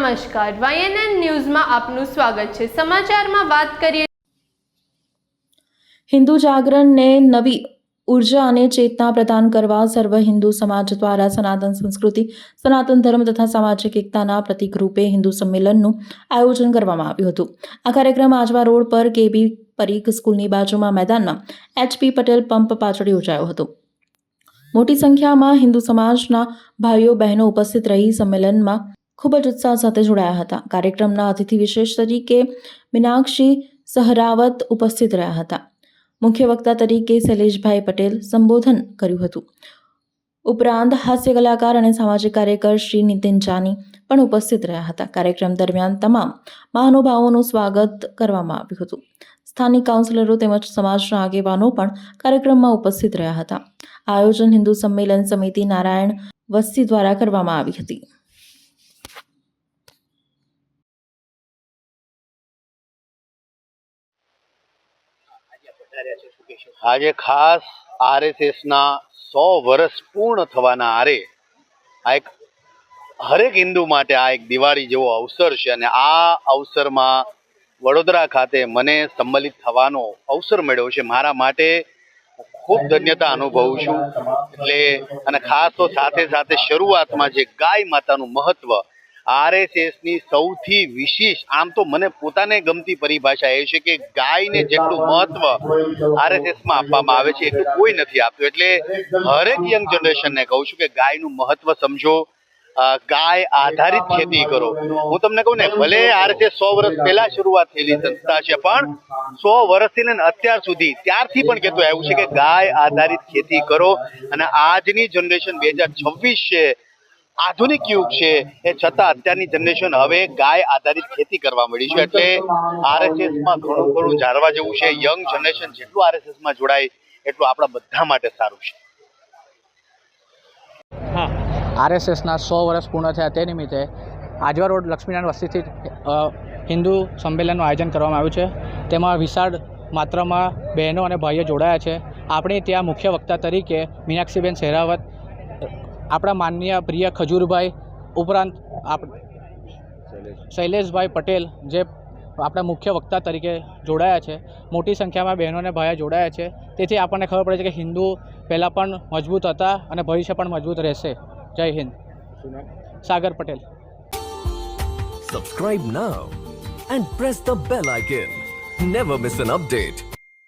નમસ્કાર, YNN ન્યૂઝમાં આપનું સ્વાગત છે। સમાચારમાં વાત કરીએ। હિન્દુ જાગરણને નવી ઉર્જા અને ચેતના પ્રદાન કરવા સર્વ હિન્દુ સમાજ દ્વારા સનાતન સંસ્કૃતિ, સનાતન ધર્મ તથા સામાજિક એકતાના પ્રતીક રૂપે હિન્દુ સંમેલનનું આયોજન કરવામાં આવ્યું હતું। આ કાર્યક્રમ આજવા રોડ પર KB પરીખ સ્કૂલની બાજુમાં મેદાનમાં HP પટેલ પંપ પાછળ યોજાયો હતો। મોટી સંખ્યામાં હિન્દુ સમાજના ભાઈઓ બહેનો ઉપસ્થિત રહી સંમેલનમાં ખૂબ જ ઉત્સાહ સાથે જોડાયા હતા। કાર્યક્રમના અતિથિ વિશેષ તરીકે મીનાક્ષી સહરાવત ઉપસ્થિત રહ્યા હતા। મુખ્ય વક્તા તરીકે શૈલેષભાઈ પટેલ સંબોધન કર્યું હતું। ઉપરાંત હાસ્ય કલાકાર અને સામાજિક કાર્યકર શ્રી નીતિન જાની પણ ઉપસ્થિત રહ્યા હતા। કાર્યક્રમ દરમિયાન તમામ મહાનુભાવોનું સ્વાગત કરવામાં આવ્યું હતું। સ્થાનિક કાઉન્સિલરો તેમજ સમાજના આગેવાનો પણ કાર્યક્રમમાં ઉપસ્થિત રહ્યા હતા। આ આયોજન હિન્દુ સંમેલન સમિતિ નારાયણ વસ્તી દ્વારા કરવામાં આવી હતી। આજે ખાસ RSSના 100 વર્ષ પૂર્ણ થવાના આરે આ એક હરેક હિન્દુ માટે આ એક દિવાળી જેવો અવસર છે અને આ અવસરમાં વડોદરા ખાતે મને સંમલિત થવાનો અવસર મળ્યો છે। મારા માટે ખૂબ ધન્યતા અનુભવું છું। એટલે અને ખાસ તો સાથે સાથે શરૂઆતમાં જે ગાય માતાનું મહત્વ RSSની સૌથી વિશેષ, આમ તો મને પોતાને ગમતી પરિભાષા એ છે કે ગાયને જેટલું મહત્વ RSSમાં આપવામાં આવે છે એટલું કોઈ નથી આપતું। એટલે હરેક યંગ જનરેશનને કહું છું કે ગાયનું મહત્વ સમજો, ગાય આધારિત ખેતી કરો। હું તમને કહું ને, ભલે RSS 100 વર્ષ પહેલા શરૂઆત થયેલી સંસ્થા છે, પણ 100 વર્ષથી લઈને અત્યાર સુધી ત્યારથી પણ કહેતું આવ્યું છે કે ગાય આધારિત ખેતી કરો। અને આજની જનરેશન 2026 છે, આધુનિક યુગ છે, એ છતાં અત્યારની જનરેશન હવે ગાય આધારિત ખેતી કરવા મળી છે। એટલે RSSમાં ઘણું જાણવા જેવું છે। યંગ જનરેશન જેટલું RSSમાં જોડાય એટલું આપણા બધા માટે સારું છે। RSSના 100 વર્ષ પૂર્ણ થયા તે નિમિત્તે આજવા રોડ લક્ષ્મીનારાયણ વસ્તીથી હિન્દુ સંમેલનનું આયોજન કરવામાં આવ્યું છે। તેમાં વિશાળ માત્રામાં બહેનો અને ભાઈઓ જોડાયા છે। આપણે ત્યાં મુખ્ય વક્તા તરીકે મીનાક્ષીબેન સહેરાવત, આપણા માનનીય પ્રિય ખજૂરભાઈ, ઉપરાંત શૈલેષભાઈ પટેલ જે આપણા મુખ્ય વક્તા તરીકે જોડાયા છે। મોટી સંખ્યામાં બહેનો અને ભાઈઓ જોડાયા છે। તેથી આપણને ખબર પડે છે કે હિન્દુ પહેલાં પણ મજબૂત હતા અને ભવિષ્ય પણ મજબૂત રહેશે। જય હિન્દ। સાગર Patel. Subscribe now and press the bell icon. Never miss an update.